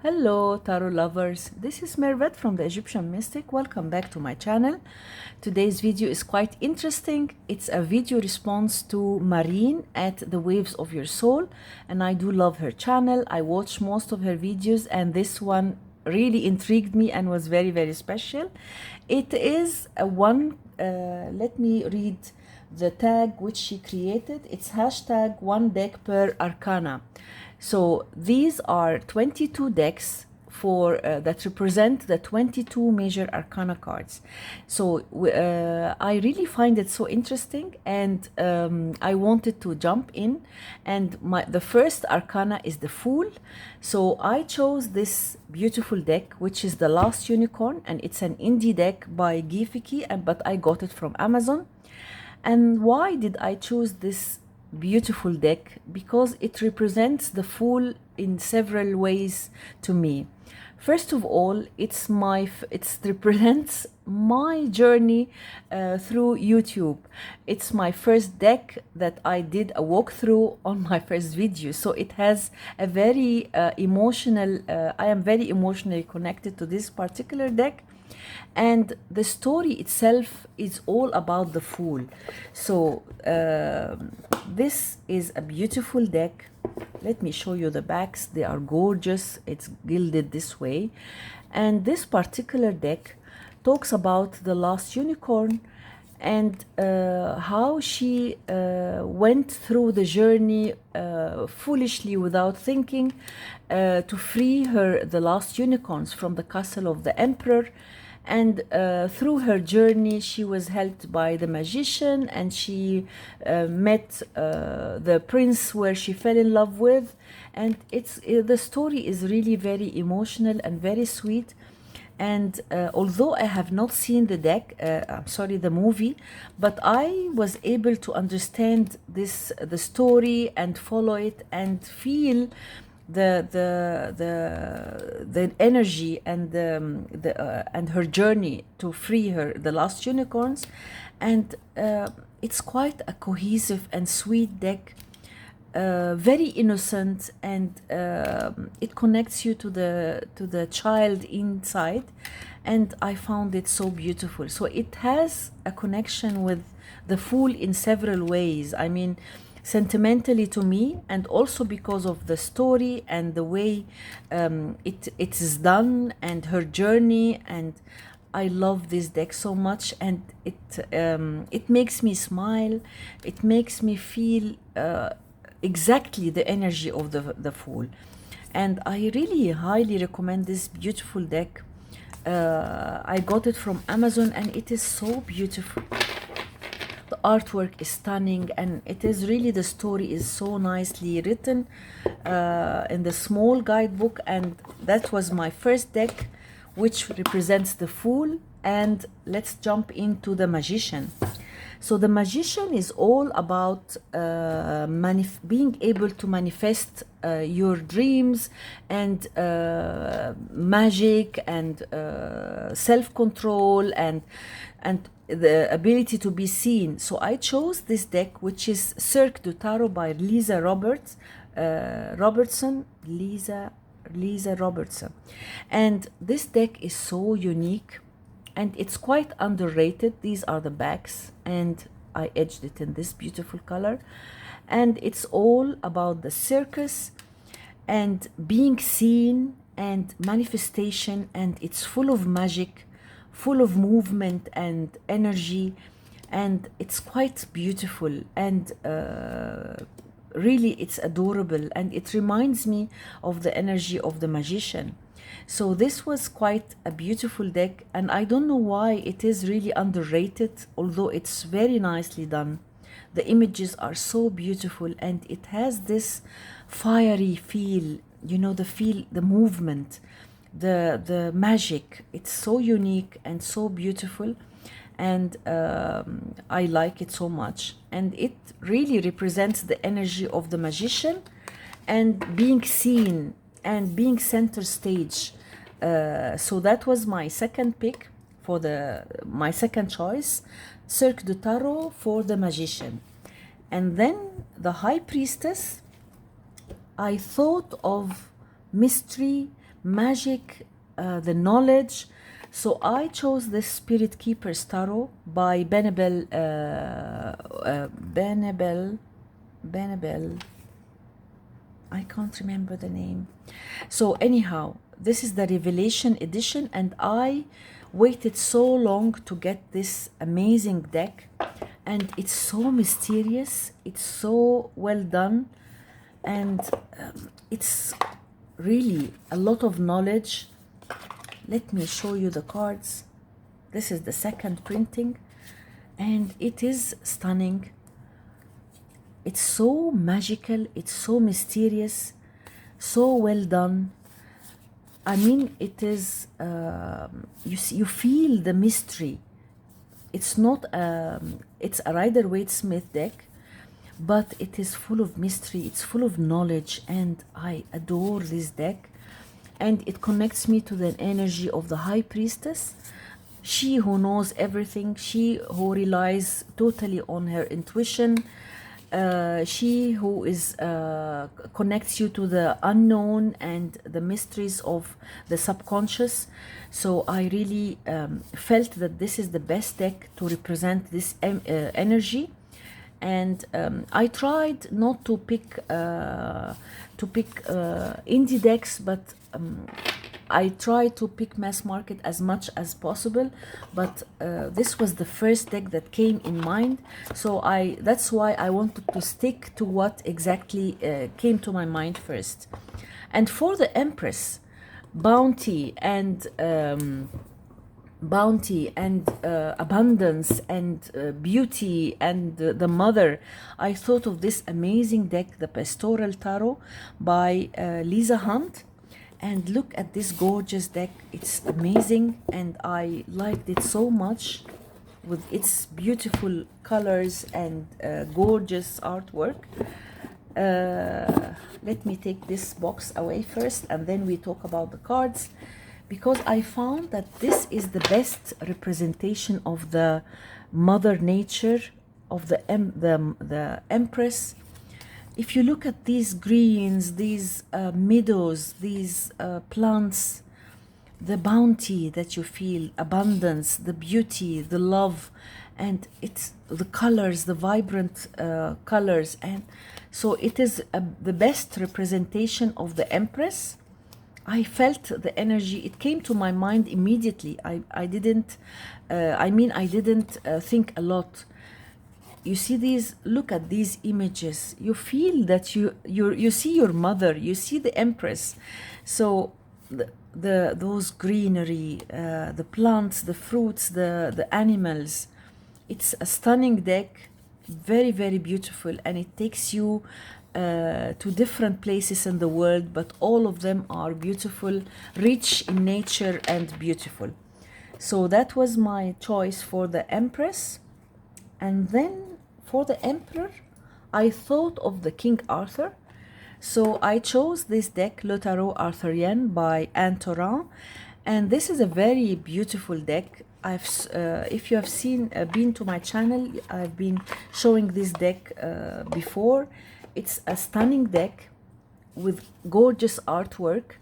Hello, tarot lovers. This is Mervet from the Egyptian Mystic. Welcome back to my channel. Today's video is quite interesting. It's a video response to Marine at The Waves of Your Soul, and I do love her channel. I watch most of her videos, and this one really intrigued me and was very, very special. It is a one, let me read the tag which she created. It's hashtag one deck per arcana. So these are 22 decks for that represent the 22 major arcana cards. So I really find it so interesting, and I wanted to jump in. And the first arcana is the Fool. So I chose this beautiful deck, which is the Last Unicorn, and it's an indie deck by Gifiki, but I got it from Amazon. And why did I choose this beautiful deck? Because it represents the Fool in several ways to me. First of all, it represents my journey through YouTube. It's my first deck that I did a walkthrough on my first video, so it has a very emotional. I am very emotionally connected to this particular deck. And the story itself is all about the Fool. So this is a beautiful deck. Let me show you the backs. They are gorgeous. It's gilded this way. And this particular deck talks about the Last Unicorn and how she went through the journey foolishly without thinking to free the last unicorns from the castle of the emperor. And through her journey, she was helped by the magician, and she met the prince where she fell in love with. And the story is really very emotional and very sweet. And although I have not seen the deck, the movie, but I was able to understand the story and follow it and feel the energy and and her journey to free the last unicorns. And it's quite a cohesive and sweet deck, very innocent, and it connects you to the child inside, and I found it so beautiful. So it has a connection with the Fool in several ways. I mean, sentimentally to me, and also because of the story and the way it is done and her journey. And I love this deck so much, and it makes me smile. It makes me feel exactly the energy of the Fool. And I really highly recommend this beautiful deck. I got it from Amazon, and it is so beautiful. The artwork is stunning, and it is really, the story is so nicely written in the small guidebook. And that was my first deck, which represents the Fool. And let's jump into the Magician. So the Magician is all about being able to manifest your dreams, and magic, and self-control, and the ability to be seen. So I chose this deck, which is Cirque du Tarot by Lisa Robertson. And this deck is so unique, and it's quite underrated. These are the backs, and I edged it in this beautiful color. And it's all about the circus and being seen and manifestation, and it's full of magic, full of movement and energy, and it's quite beautiful. And really, it's adorable, and it reminds me of the energy of the Magician. So this was quite a beautiful deck, and I don't know why it is really underrated, although it's very nicely done. The images are so beautiful, and it has this fiery feel, you know, the movement, the magic. It's so unique and so beautiful, and I like it so much. And it really represents the energy of the Magician and being seen and being center stage. So that was my second pick for my second choice, Cirque du Tarot for the Magician. And then the High Priestess, I thought of mystery, magic, the knowledge. So I chose this Spirit Keeper's Tarot by Benebel. I can't remember the name. So anyhow, this is the Revelation edition, and I waited so long to get this amazing deck, and it's so mysterious, it's so well done, and it's really a lot of knowledge. Let me show you the cards. This is the second printing, and it is stunning. It's so magical, it's so mysterious, so well done. I mean, it is, you feel the mystery. It's not, it's a Rider-Waite-Smith deck, but it is full of mystery, it's full of knowledge, and I adore this deck. And it connects me to the energy of the High Priestess, she who knows everything, she who relies totally on her intuition, she who is connects you to the unknown and the mysteries of the subconscious. So I really felt that this is the best deck to represent this energy. And I tried not to pick indie decks, but I tried to pick mass market as much as possible, but this was the first deck that came in mind, so that's why I wanted to stick to what exactly came to my mind first. And for the Empress, bounty and abundance and beauty and the mother, I thought of this amazing deck, the Pastoral Tarot by Lisa Hunt. And look at this gorgeous deck, it's amazing, and I liked it so much with its beautiful colors and gorgeous artwork. Let me take this box away first, and then we talk about the cards, because I found that this is the best representation of the Mother Nature, of the Empress. If you look at these greens, these meadows, these plants, the bounty that you feel, abundance, the beauty, the love, and it's the colors, the vibrant colors, and so it is the best representation of the Empress. I felt the energy, it came to my mind immediately. I didn't think a lot. You see these, look at these images, you feel that you see your mother, you see the Empress. So those greenery, the plants, the fruits, the animals, it's a stunning deck, very, very beautiful, and it takes you to different places in the world, but all of them are beautiful, rich in nature and beautiful. So that was my choice for the Empress. And then for the Emperor, I thought of the King Arthur. So I chose this deck, Le Tarot Arthurien by Arthurien. And this is a very beautiful deck. If you have been to my channel, I've been showing this deck before. It's a stunning deck with gorgeous artwork.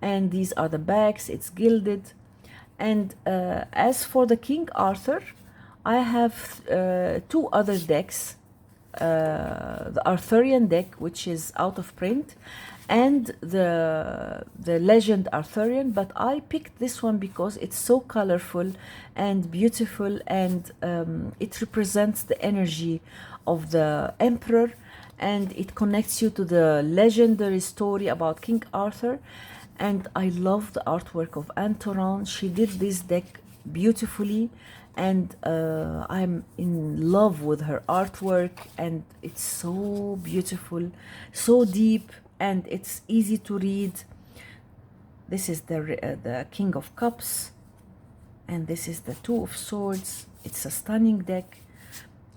And these are the backs, it's gilded. And as for the King Arthur, I have two other decks, the Arthurian deck, which is out of print, and the Legend Arthurian, but I picked this one because it's so colorful and beautiful, and it represents the energy of the Emperor, and it connects you to the legendary story about King Arthur. And I love the artwork of Arthurien. She did this deck beautifully, and I'm in love with her artwork, and it's so beautiful, so deep, and it's easy to read. This is the King of Cups, and this is the Two of Swords. It's a stunning deck,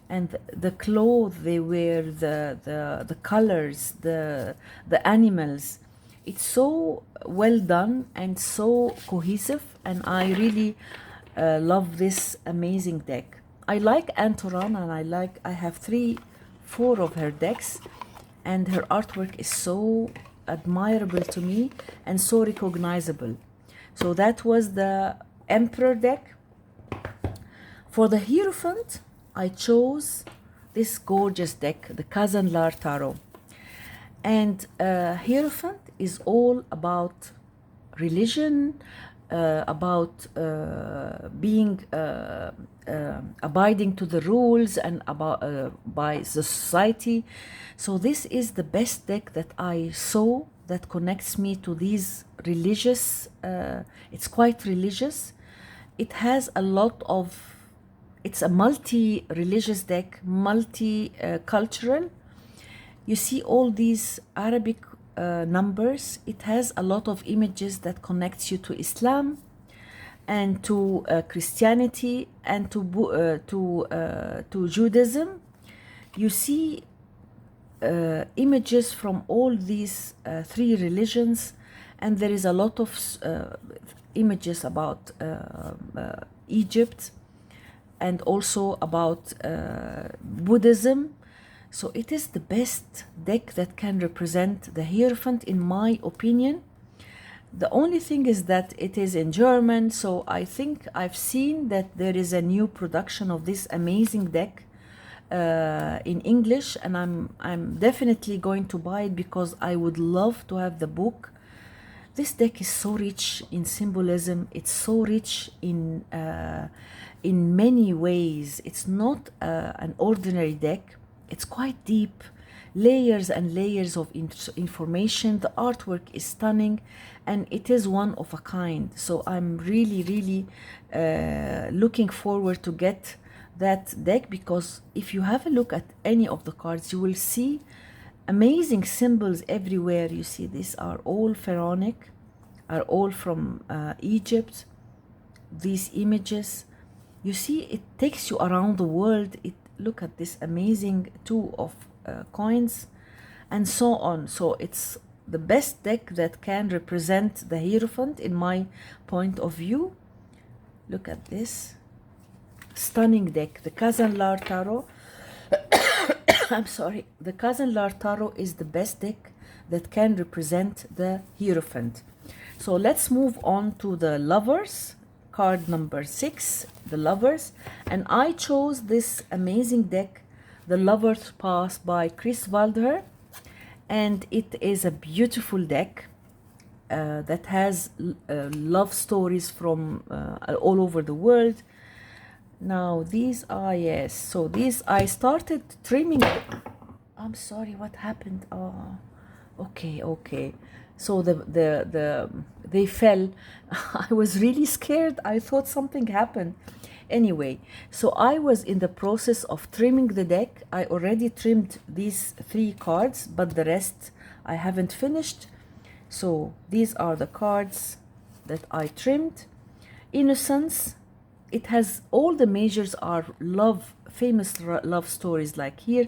and the clothes they wear, the colors, the animals, it's so well done and so cohesive, and I really love this amazing deck. I like Arthurien, and I have 3-4 of her decks, and her artwork is so admirable to me and so recognizable. So that was the Emperor deck. For the Hierophant, I chose this gorgeous deck, the KAZANLAR Tarot. And Hierophant is all about religion, about being abiding to the rules and about by the society. So this is the best deck that I saw that connects me to these religious. It's quite religious. It has a lot of. It's a multi-religious deck, multi-cultural. You see all these Arabic numbers. It has a lot of images that connects you to Islam and to Christianity and to Judaism. You see images from all these three religions, and there is a lot of images about Egypt and also about Buddhism. So it is the best deck that can represent the Hierophant, in my opinion. The only thing is that it is in German, so I think I've seen that there is a new production of this amazing deck in English, and I'm definitely going to buy it because I would love to have the book. This deck is so rich in symbolism. It's so rich in many ways. It's not an ordinary deck. It's quite deep, layers and layers of information. The artwork is stunning, and it is one of a kind. So I'm really, really looking forward to get that deck, because if you have a look at any of the cards, you will see amazing symbols everywhere. You see these are all pharaonic, are all from Egypt. These images, you see, it takes you around the world. Look at this amazing two of coins and so on. So it's the best deck that can represent the Hierophant in my point of view. Look at this stunning deck, the KAZANLAR Tarot. I'm sorry, the KAZANLAR Tarot is the best deck that can represent the Hierophant. So let's move on to the Lovers, card number 6, the Lovers. And I chose this amazing deck, the Lovers Pass by Chris Waldher. And it is a beautiful deck that has love stories from all over the world. Now these are, yes, so these I started trimming. I'm sorry, what happened? Oh, okay. So they fell. I was really scared. I thought something happened. Anyway, so I was in the process of trimming the deck. I already trimmed these 3 cards, but the rest I haven't finished. So these are the cards that I trimmed. Innocence. It has all the majors are love, famous love stories, like here,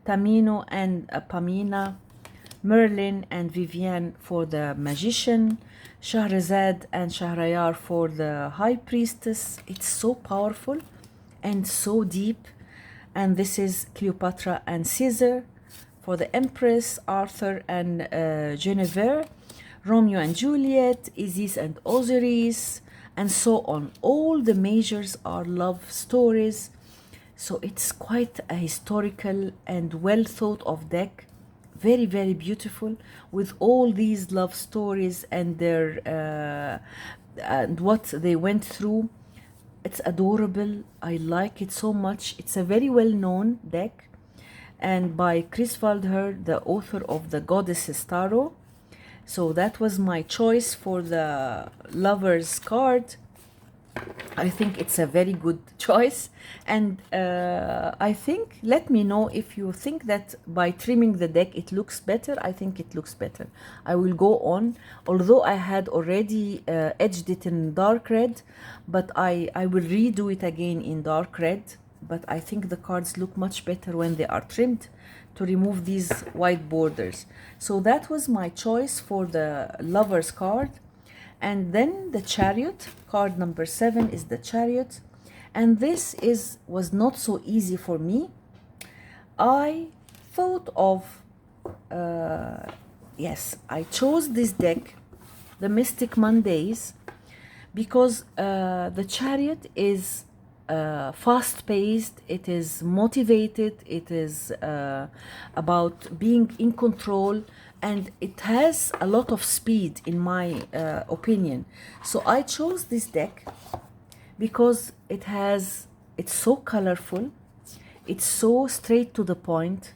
Tamino and Pamina, Merlin and Vivienne for the Magician, Shahrazad and Shahrayar for the High Priestess. It's so powerful and so deep. And this is Cleopatra and Caesar for the Empress, Arthur and Guinevere, Romeo and Juliet, Isis and Osiris, and so on. All the majors are love stories. So it's quite a historical and well thought of deck. Very, very beautiful, with all these love stories and their and what they went through. It's adorable. I like it so much. It's a very well-known deck, and by Chris Waldher, the author of the Goddesses Tarot. So that was my choice for the Lovers card. I think it's a very good choice, and I think, let me know if you think that by trimming the deck it looks better. I think it looks better. I will go on, although I had already edged it in dark red, but I will redo it again in dark red. But I think the cards look much better when they are trimmed, to remove these white borders. So that was my choice for the Lovers card. And then the Chariot, card number 7 is the Chariot. And this was not so easy for me. I thought of Yes, I chose this deck, the Mystic Mondays, because the Chariot is fast-paced, it is motivated, it is about being in control, and it has a lot of speed, in my opinion. So I chose this deck because it's so colorful, it's so straight to the point.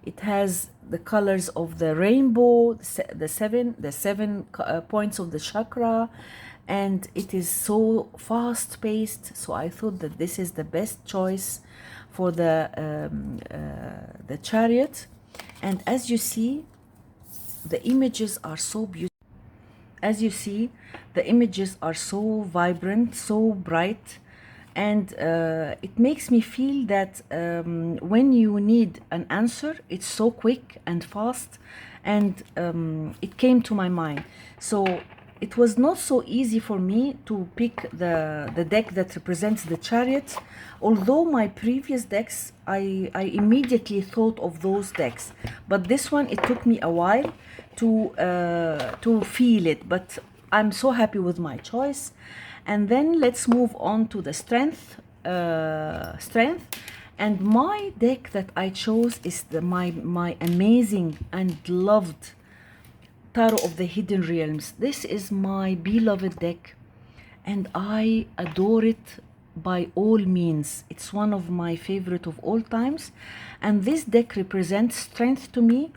It has the colors of the rainbow, the seven points of the chakra, and it is so fast paced. So I thought that this is the best choice for the Chariot. And as you see, the images are so beautiful. As you see, the images are so vibrant, so bright, and it makes me feel that when you need an answer, it's so quick and fast, and it came to my mind. So it was not so easy for me to pick the deck that represents the Chariot, although my previous decks, I immediately thought of those decks, but this one, it took me a while to feel it, but I'm so happy with my choice. And then let's move on to the strength. And my deck that I chose is my amazing and loved Tarot of the Hidden Realms. This is my beloved deck, and I adore it by all means. It's one of my favorite of all times, and this deck represents strength to me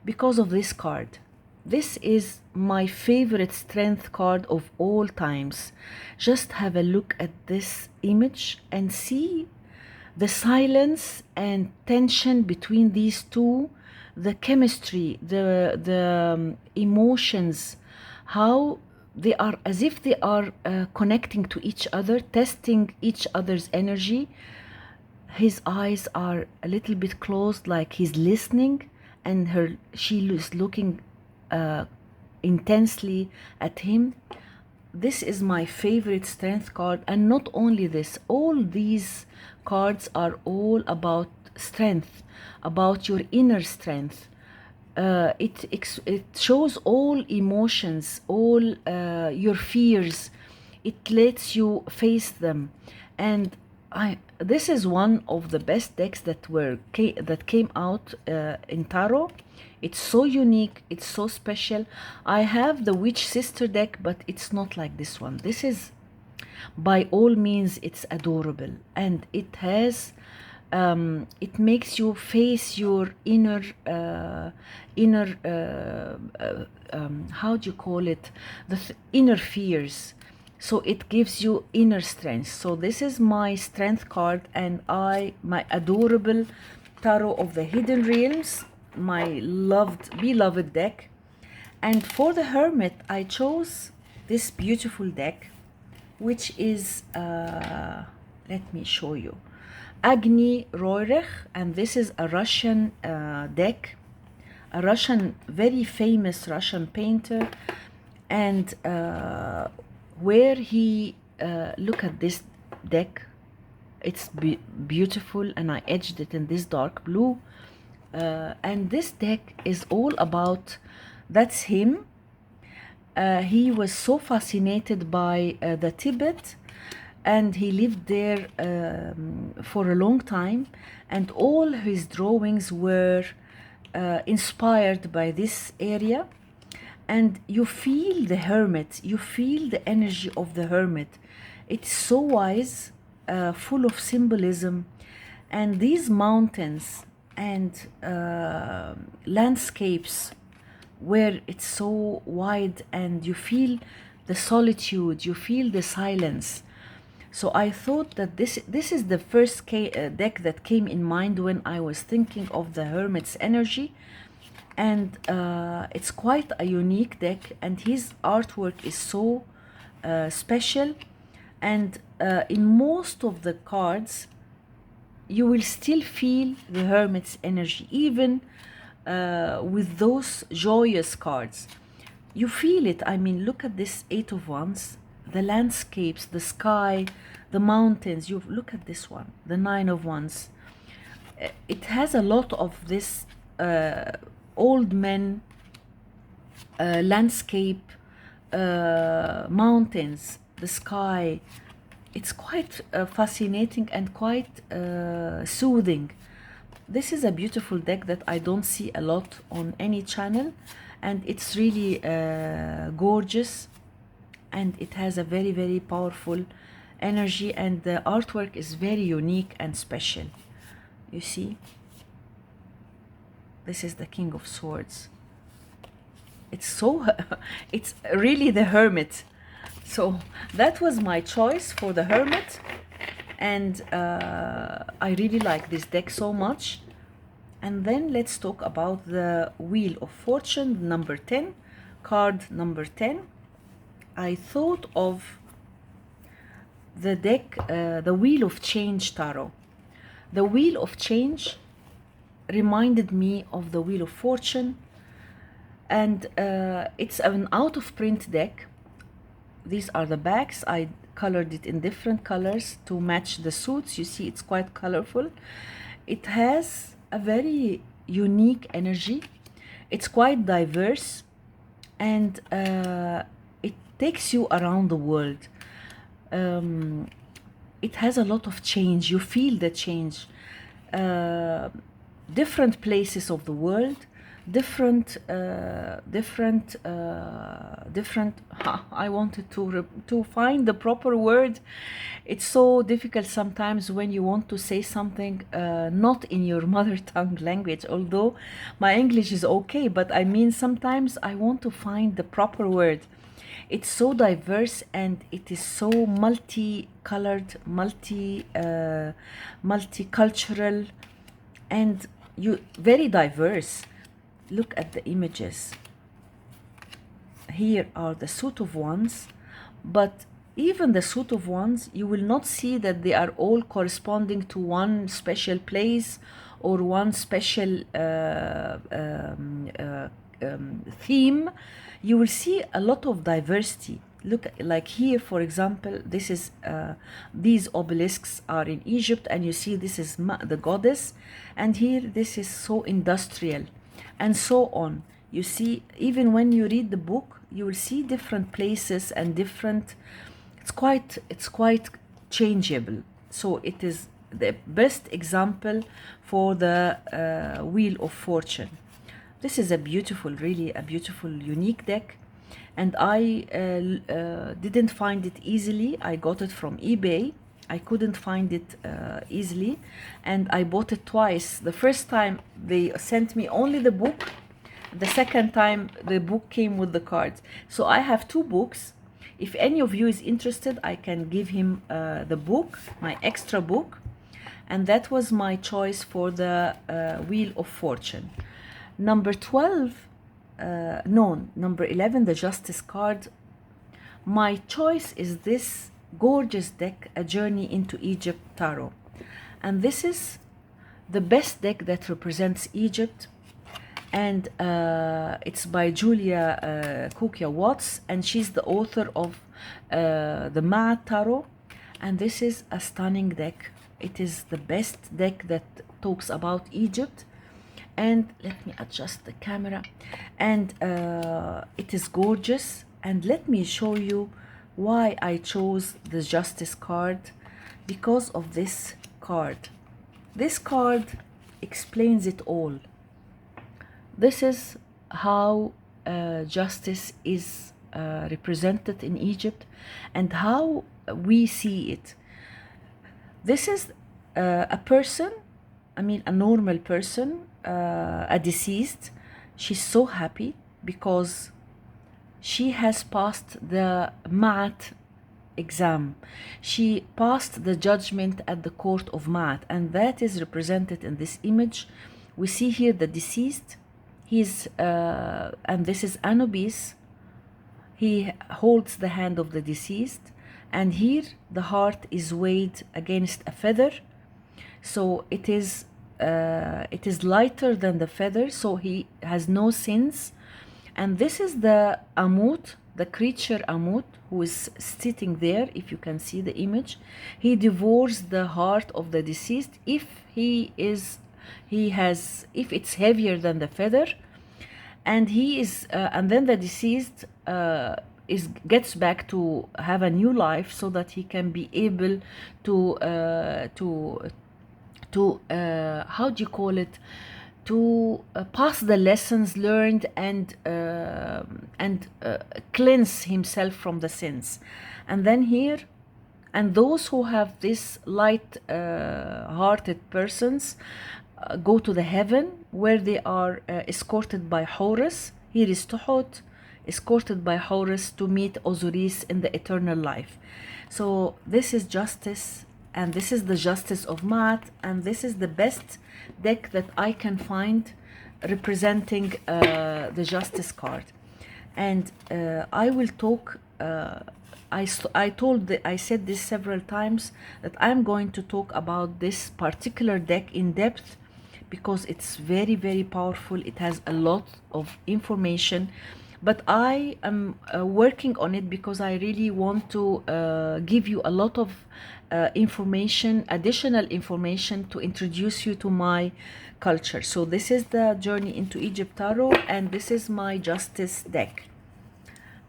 because of this card. This is my favorite strength card of all times. Just have a look at this image and see the silence and tension between these two, the chemistry, the emotions, how they are as if they are connecting to each other, testing each other's energy. His eyes are a little bit closed, like he's listening, and she is looking intensely at him. This is my favorite strength card, and not only this, all these cards are all about strength, about your inner strength. It shows all emotions, all your fears. It lets you face them, and this is one of the best decks that came out in tarot. It's so unique, it's so special. I have the Witch Sister deck, but it's not like this one. This is, by all means, it's adorable, and it has it makes you face your inner how do you call it, inner fears. So it gives you inner strength. So this is my strength card, and my adorable Tarot of the Hidden Realms, my beloved deck. And for the Hermit, I chose this beautiful deck, which is let me show you, AGNI ROHRIG, and this is a Russian deck, a very famous Russian painter. And where he look at this deck, it's beautiful, and I edged it in this dark blue. And this deck is all about, that's him. He was so fascinated by the Tibet, and he lived there for a long time, and all his drawings were inspired by this area. And you feel the hermit, you feel the energy of the hermit. It's so wise, full of symbolism, and these mountains and landscapes where it's so wide, and you feel the solitude, you feel the silence. So I thought that this is the first deck that came in mind when I was thinking of the hermit's energy. And it's quite a unique deck, and his artwork is so special. And in most of the cards, you will still feel the hermit's energy, even with those joyous cards. You feel it. I mean, look at this Eight of Wands, the landscapes, the sky, the mountains. You look at this one, the Nine of Wands. It has a lot of this old men landscape, mountains, the sky. It's quite fascinating and quite soothing. This is a beautiful deck that I don't see a lot on any channel, and it's really gorgeous, and it has a very, very powerful energy, and the artwork is very unique and special. You see, this is the King of Swords. It's so it's really the Hermit. So that was my choice for the Hermit, and I really like this deck so much. And then let's talk about the Wheel of Fortune, number 10, card number 10. I thought of the deck, the Wheel of Change Tarot. The Wheel of Change reminded me of the Wheel of Fortune, and it's an out-of-print deck. These are the backs. I colored it in different colors to match the suits. You see, it's quite colorful. It has a very unique energy. It's quite diverse, and it takes you around the world. It has a lot of change. You feel the change. Different places of the world, different. I wanted to find the proper word. It's so difficult sometimes when you want to say something not in your mother tongue language, although my English is okay, but I mean sometimes I want to find the proper word. It's so diverse, and it is so multicolored, multicultural, and very diverse. Look at the images. Here are the suit of wands, but even the suit of wands, you will not see that they are all corresponding to one special place or one special theme. You will see a lot of diversity. Look, like here, for example, this is these obelisks are in Egypt, and you see this is the goddess, and here this is so industrial, and so on. You see, even when you read the book, you will see different places and different. It's quite changeable. So it is the best example for the Wheel of Fortune. This is a beautiful, really a beautiful, unique deck, and I didn't find it easily. I got it from eBay. I couldn't find it easily, and I bought it twice. The first time they sent me only the book. The second time the book came with the cards. So I have two books. If any of you is interested, I can give him the book, my extra book, and that was my choice for the Wheel of Fortune. Number 12, number 11, the Justice card. My choice is this gorgeous deck, A Journey into Egypt Tarot. And this is the best deck that represents Egypt. And it's by Julia Kukia Watts, and she's the author of the Ma'at Tarot. And this is a stunning deck. It is the best deck that talks about Egypt. And let me adjust the camera, and it is gorgeous. And let me show you why I chose the Justice card, because of this card. This card explains it all. This is how justice is represented in Egypt, and how we see it. This is a person, I mean a normal person, a deceased. She's so happy because she has passed the Ma'at exam. She passed the judgment at the court of Ma'at, and that is represented in this image. We see here the deceased. He's and this is Anubis. He holds the hand of the deceased, and here the heart is weighed against a feather. So it is lighter than the feather, so he has no sins. And this is the Amut, the creature Amut, who is sitting there. If you can see the image, he devours the heart of the deceased if it's heavier than the feather. and he is and then the deceased gets back to have a new life, so that he can be able to how do you call it, to pass the lessons learned and cleanse himself from the sins. And then here, and those who have this light hearted persons go to the heaven, where they are escorted by Horus. Here is Tuhot, escorted by Horus to meet Osiris in the eternal life. So this is justice, and this is the justice of Maat, and this is the best deck that I can find representing the justice card. And I will talk, I said this several times, that I'm going to talk about this particular deck in depth, because it's very, very powerful. It has a lot of information, but I am working on it because I really want to give you a lot of information, additional information, to introduce you to my culture. So this is the Journey into Egypt Tarot, and this is my Justice deck.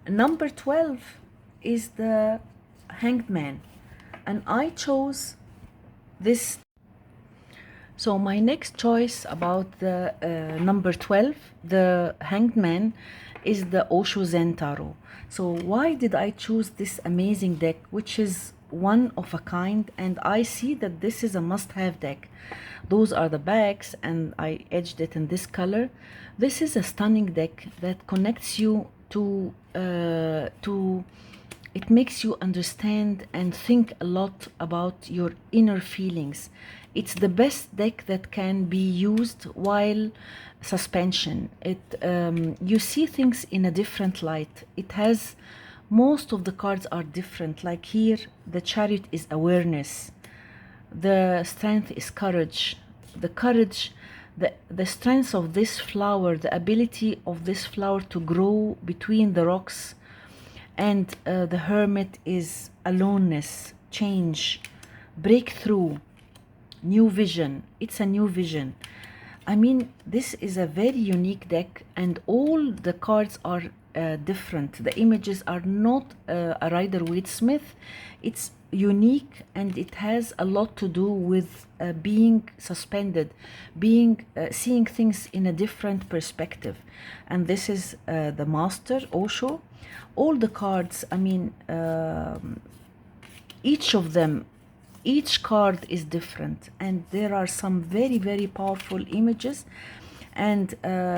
Number 12 is the Hanged Man, and I chose this. So my next choice about the number 12, the Hanged Man, is the Osho Zen Tarot. So why did I choose this amazing deck, which is one of a kind, and I see that this is a must-have deck. Those are the backs, and I edged it in this color. This is a stunning deck that connects you to it makes you understand and think a lot about your inner feelings. It's the best deck that can be used while suspension. You see things in a different light. It has, most of the cards are different. Like here, the Chariot is awareness. The Strength is courage. The courage, the strength of this flower, the ability of this flower to grow between the rocks. And the Hermit is aloneness, change, breakthrough, new vision. It's a new vision. I mean, this is a very unique deck, and all the cards are different. The images are not a Rider-Waite-Smith. It's unique, and it has a lot to do with being suspended, being seeing things in a different perspective. And this is the Master, Osho. All the cards, I mean, each of them, each card is different, and there are some very, very powerful images. And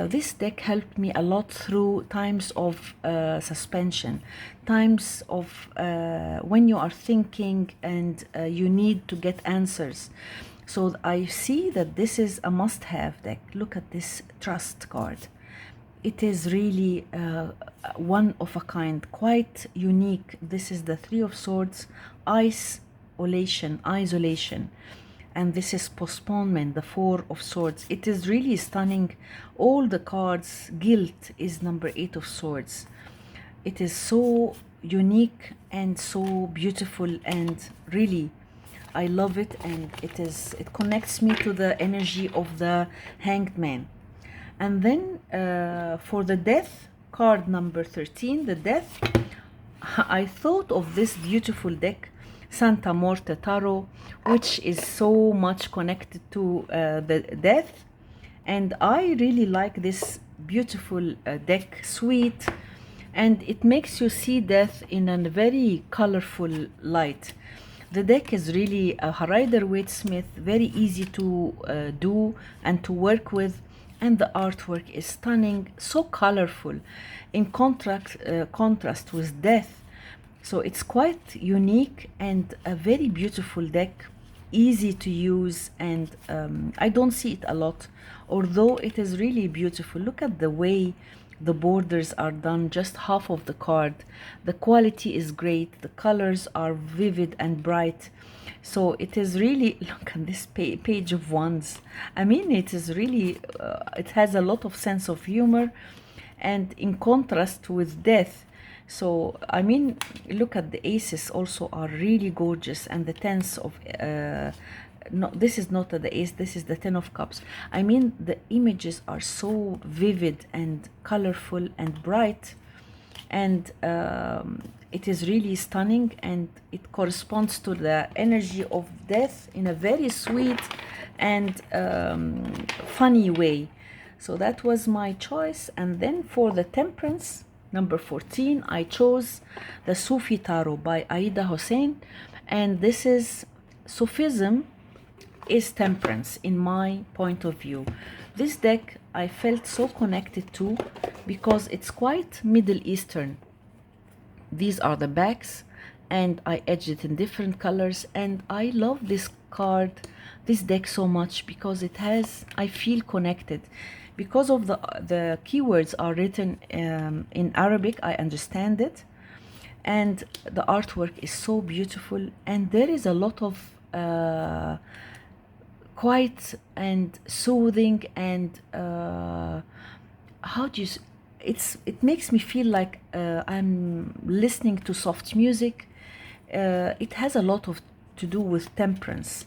this deck helped me a lot through times of suspension, times of when you are thinking and you need to get answers. So I see that this is a must-have deck. Look at this Trust card. It is really one of a kind, quite unique. This is the Three of Swords, isolation. And this is postponement, the Four of Swords. It is really stunning. All the cards, guilt is number 8 of Swords. It is so unique and so beautiful, and really, I love it. And it connects me to the energy of the Hanged Man. And then for the Death card, number 13, the Death, I thought of this beautiful deck, Santa Muerte Tarot, which is so much connected to the death. And I really like this beautiful deck, sweet, and it makes you see death in a very colorful light. The deck is really a Rider-Waite-Smith, very easy to do and to work with. And the artwork is stunning, so colorful, in contrast with death. So it's quite unique and a very beautiful deck, easy to use, and I don't see it a lot, although it is really beautiful. Look at the way the borders are done, just half of the card. The quality is great, the colors are vivid and bright. So it is really, look at this page of wands. I mean, it is really, it has a lot of sense of humor, and in contrast with death. So, I mean, look at the aces also are really gorgeous, and the tens of no, this is not the ace, this is the 10 of cups. I mean, the images are so vivid and colorful and bright, and it is really stunning, and it corresponds to the energy of death in a very sweet and funny way. So that was my choice. And then for the temperance, number 14, I chose the Sufi Tarot by Aida Hussein. And this is Sufism is temperance in my point of view. This deck I felt so connected to because it's quite Middle Eastern. These are the backs, and I edged it in different colors, and I love this card, this deck so much because it has, I feel connected. Because of the keywords are written in Arabic, I understand it, and the artwork is so beautiful, and there is a lot of quiet and soothing and how do you it makes me feel like I'm listening to soft music. It has a lot of to do with temperance.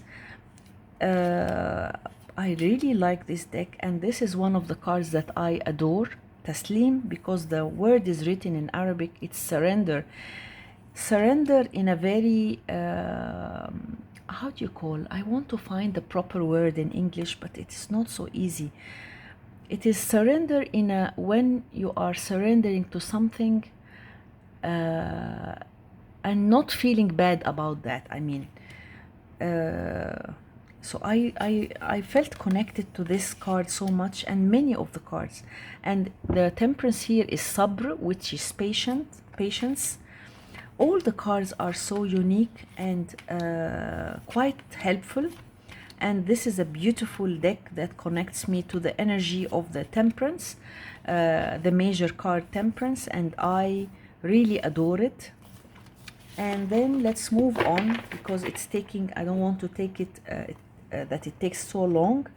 I really like this deck, and this is one of the cards that I adore, Taslim, because the word is written in Arabic. It's surrender. Surrender in a very how do you call, I want to find the proper word in English, but it's not so easy. It is surrender in a, when you are surrendering to something and not feeling bad about that. I mean, so I felt connected to this card so much, and many of the cards. And the temperance here is sabr, which is patience. All the cards are so unique and quite helpful. And this is a beautiful deck that connects me to the energy of the temperance, the major card temperance, and I really adore it. And then let's move on, because it's taking, I don't want to take it, that it takes so long.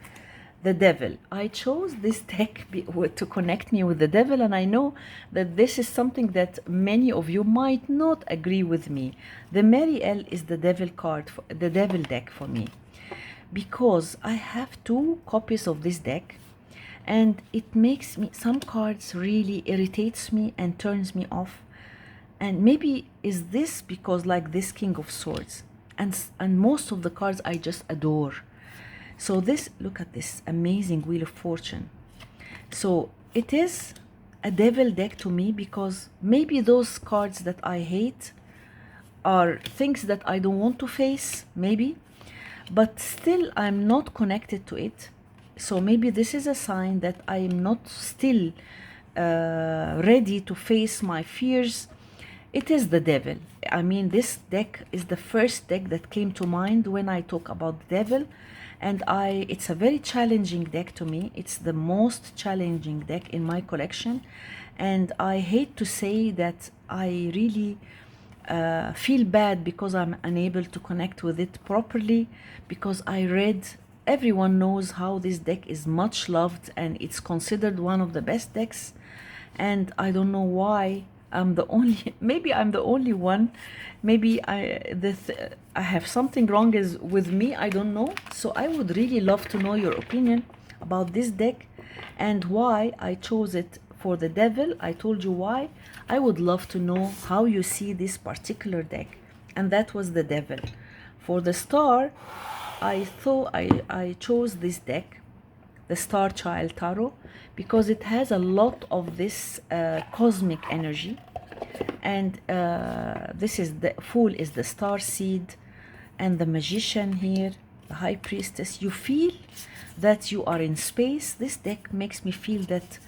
The devil. I chose this deck to connect me with the devil, and I know that this is something that many of you might not agree with me. The Mariel is the devil card, the devil deck for me, because I have 2 copies of this deck, and it makes me, some cards really irritates me and turns me off. And maybe is this because like this King of Swords, and most of the cards I just adore. So this, look at this amazing Wheel of Fortune. So it is a devil deck to me, because maybe those cards that I hate are things that I don't want to face, maybe, but still I'm not connected to it. So maybe this is a sign that I am not still ready to face my fears. It is the devil. I mean, this deck is the first deck that came to mind when I talk about the devil. And it's a very challenging deck to me. It's the most challenging deck in my collection. And I hate to say that I really feel bad because I'm unable to connect with it properly, because I read, everyone knows how this deck is much loved and it's considered one of the best decks. And I don't know why I'm the only, maybe I'm the only one, maybe I have something wrong with me, I don't know. So I would really love to know your opinion about this deck and why I chose it for the devil. I told you why. I would love to know how you see this particular deck, and that was the devil. For the star, I thought I chose this deck, the Starchild Tarot, because it has a lot of this cosmic energy. And this is the Fool is the star seed, and the Magician here, the High Priestess. You feel that you are in space. This deck makes me feel that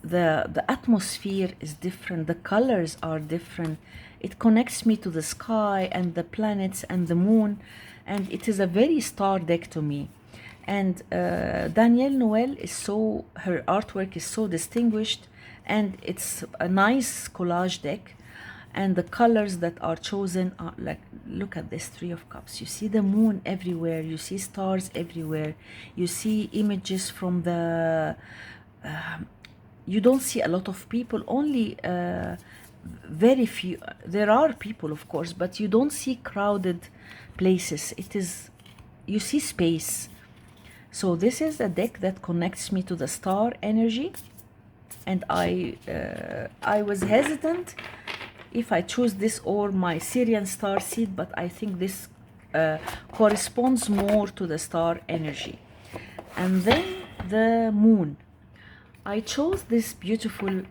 the atmosphere is different, the colors are different. It connects me to the sky and the planets and the moon, and it is a very star deck to me. And Danielle Noel is so, her artwork is so distinguished, and it's a nice collage deck. And the colors that are chosen are like, look at this Three of Cups. You see the moon everywhere, you see stars everywhere, you see images from the you don't see a lot of people, only very few, there are people of course, but you don't see crowded places. It is, you see space. So this is a deck that connects me to the star energy, and I was hesitant if I choose this or my Syrian star seed, but I think this corresponds more to the star energy. And then the moon. I chose this beautiful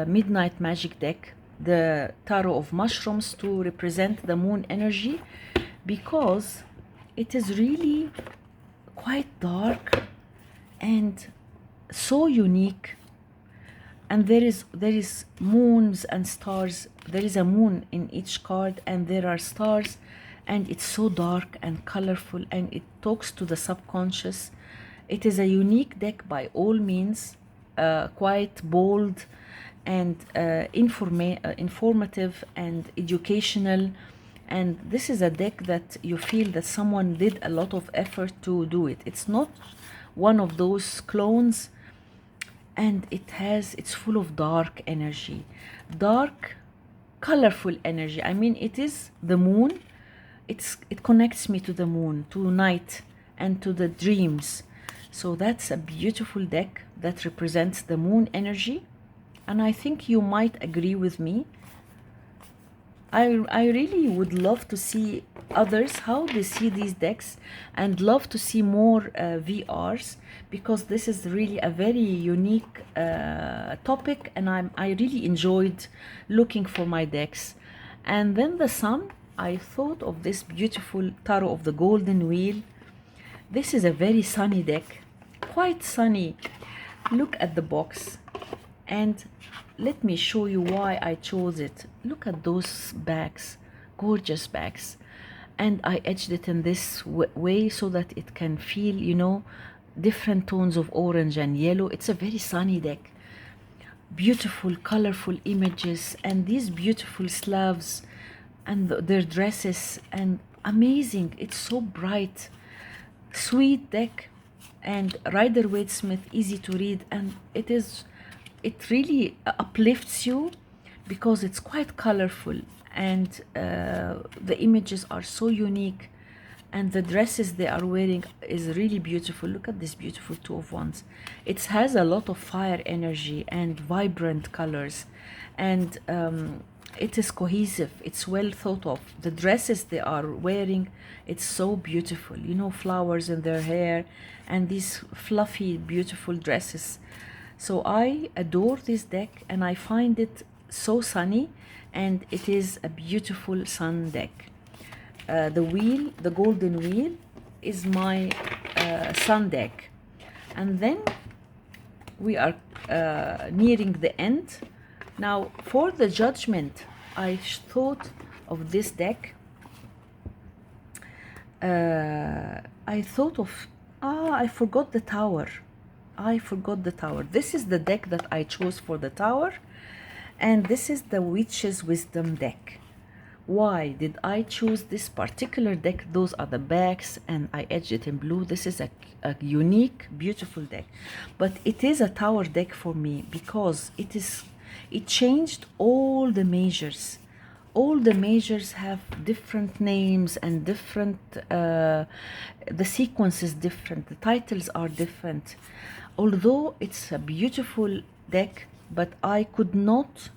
Midnight Magic deck, the Tarot of Mushrooms, to represent the moon energy, because it is really quite dark and so unique. And there is moons and stars. There is a moon in each card, and there are stars, and it's so dark and colorful, and it talks to the subconscious. It is a unique deck by all means, quite bold and informative and educational. And this is a deck that you feel that someone did a lot of effort to do it. It's not one of those clones, and it's full of dark energy, dark, colorful energy. I mean, it is the moon. It connects me to the moon, to night, and to the dreams. So that's a beautiful deck that represents the moon energy, and I think you might agree with me. I really would love to see others how they see these decks, and love to see more VRs, because this is really a very unique topic, and I really enjoyed looking for my decks. And then the sun, I thought of this beautiful Tarot of the Golden Wheel. This is a very sunny deck, quite sunny. Look at the box, and let me show you why I chose it. Look at those bags, gorgeous bags. And I edged it in this way so that it can feel, you know, different tones of orange and yellow. It's a very sunny deck. Beautiful, colorful images, and these beautiful Slavs and their dresses, and amazing. It's so bright, sweet deck, and Rider-Waite-Smith, easy to read, and it really uplifts you because it's quite colorful, and the images are so unique, and the dresses they are wearing is really beautiful. Look at this beautiful Two of Wands. It has a lot of fire energy and vibrant colors, and it is cohesive. It's well thought of. The dresses they are wearing, it's so beautiful, you know, flowers in their hair and these fluffy beautiful dresses. So I adore this deck, and I find it so sunny, and it is a beautiful sun deck. The wheel, the golden wheel, is my sun deck. And then we are nearing the end. Now for the judgment, I thought of this deck. I thought of, I forgot the tower. I forgot the tower. This is the deck that I chose for the tower, and this is the Witch's Wisdom deck. Why did I choose this particular deck? Those are the backs, and I edged it in blue. This is a unique, beautiful deck, but it is a tower deck for me because it changed all the majors. All the majors have different names and different, the sequence is different, the titles are different. Although it's a beautiful deck, but I could not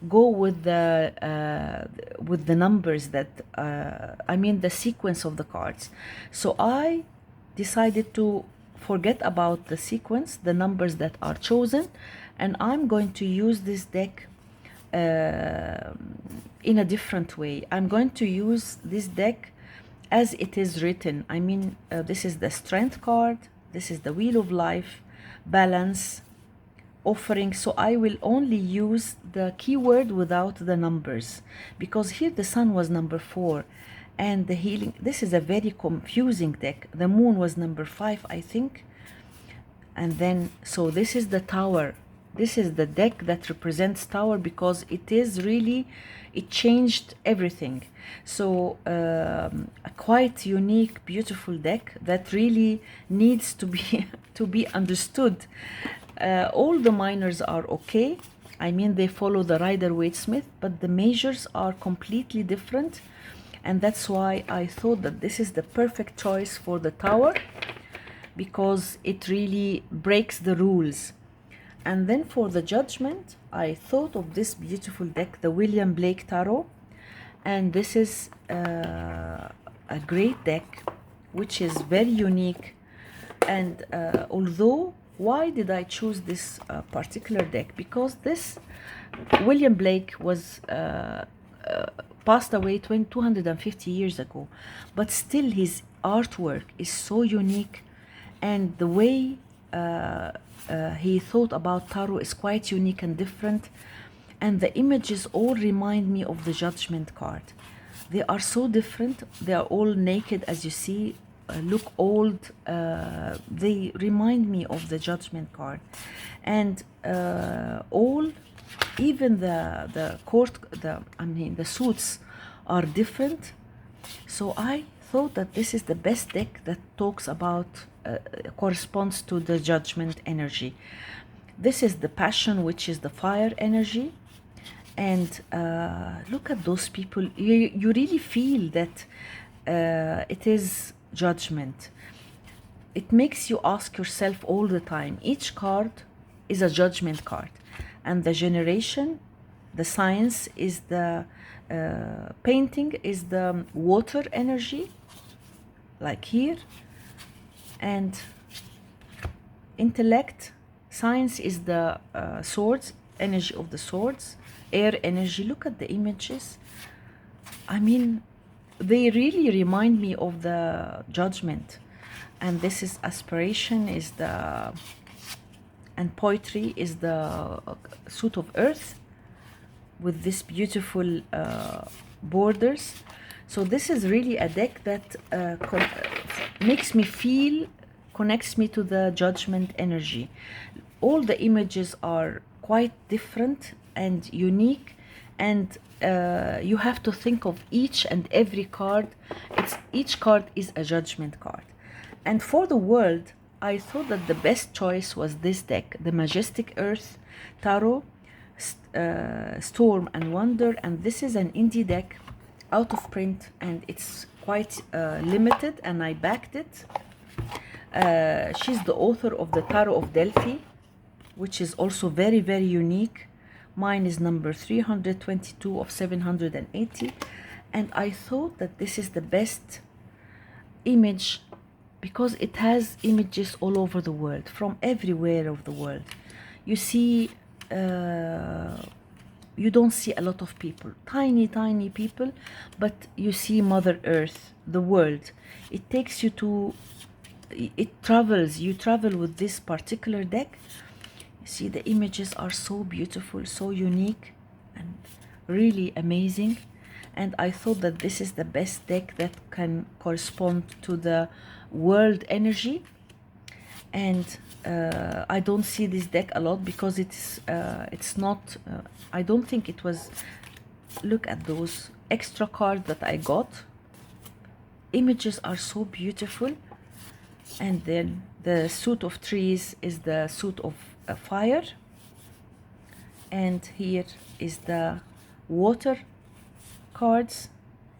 go with the numbers that, I mean the sequence of the cards. So I decided to forget about the sequence, the numbers that are chosen, and I'm going to use this deck in a different way. I'm going to use this deck as it is written. I mean, this is the Strength card, this is the Wheel of Life, Balance, Offering. So I will only use the keyword without the numbers, because here the Sun was number 4, and the Healing, this is a very confusing deck. The Moon was number 5, I think. And then, so this is the Tower. This is the deck that represents Tower, because it is really, it changed everything. So a quite unique, beautiful deck that really needs to be to be understood. All the minors are okay. I mean, they follow the Rider-Waite-Smith, but the measures are completely different. And that's why I thought that this is the perfect choice for the Tower, because it really breaks the rules. And then for the Judgment, I thought of this beautiful deck, the William Blake Tarot. And this is a great deck, which is very unique. And although, why did I choose this particular deck? Because this William Blake was passed away 250 years ago, but still his artwork is so unique, and the way he thought about tarot is quite unique and different, and the images all remind me of the Judgment card. They are so different. They are all naked, as you see, look old. They remind me of the Judgment card, and all, even the court, the suits are different. So I thought that this is the best deck that talks about, corresponds to the Judgment energy. This is the Passion, which is the fire energy. And look at those people. You really feel that it is Judgment. It makes you ask yourself all the time. Each card is a Judgment card. And the Generation, the Science is the painting is the water energy, like here. And Intellect, Science is the swords, energy of the swords. Air energy. Look at the images. I mean, they really remind me of the Judgment. And this is Aspiration, is the, and Poetry is the suit of Earth, with this beautiful borders. So this is really a deck that makes me feel, connects me to the Judgment energy. All the images are quite different and unique, and you have to think of each and every card. Each card is a Judgment card. And for the world, I thought that the best choice was this deck, the Majestic Earth Tarot, Storm and Wonder. And this is an indie deck, out of print, and it's quite limited, and I backed it. She's the author of the Tarot of Delphi, which is also very, very unique. Mine is number 322 of 780. And I thought that this is the best image, because it has images all over the world, from everywhere of the world. You see, you don't see a lot of people, tiny, tiny people, but you see Mother Earth, the world. It takes you to, it travels, you travel with this particular deck. You see, the images are so beautiful, so unique, and really amazing. And I thought that this is the best deck that can correspond to the world energy. And I don't see this deck a lot, because it's not, I don't think it was, look at those extra cards that I got. Images are so beautiful. And then the suit of trees is the suit of fire, and here is the water cards.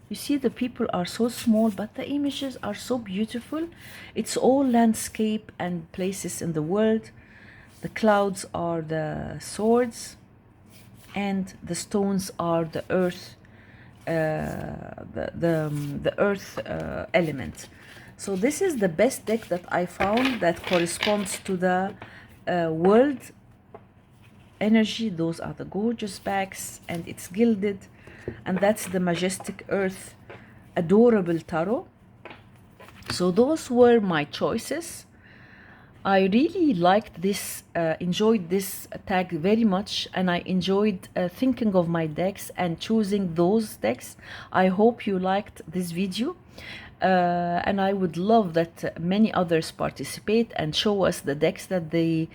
You see, the people are so small, but the images are so beautiful. It's all landscape and places in the world. The clouds are the swords, and the stones are the earth, the earth element. So this is the best deck that I found that corresponds to the world energy. Those are the gorgeous backs, and it's gilded. And that's the Majestic Earth Adorable Tarot. So those were my choices. I really liked this, enjoyed this tag very much, and I enjoyed thinking of my decks and choosing those decks. I hope you liked this video. and I would love that many others participate and show us the decks that they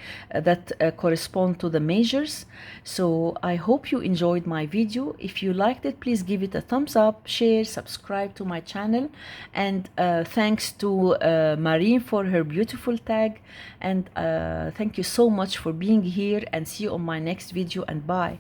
correspond to the majors. So I hope you enjoyed my video. If you liked it, please give it a thumbs up, share, subscribe to my channel, and thanks to Marine for her beautiful tag, and thank you so much for being here, and see you on my next video, and bye.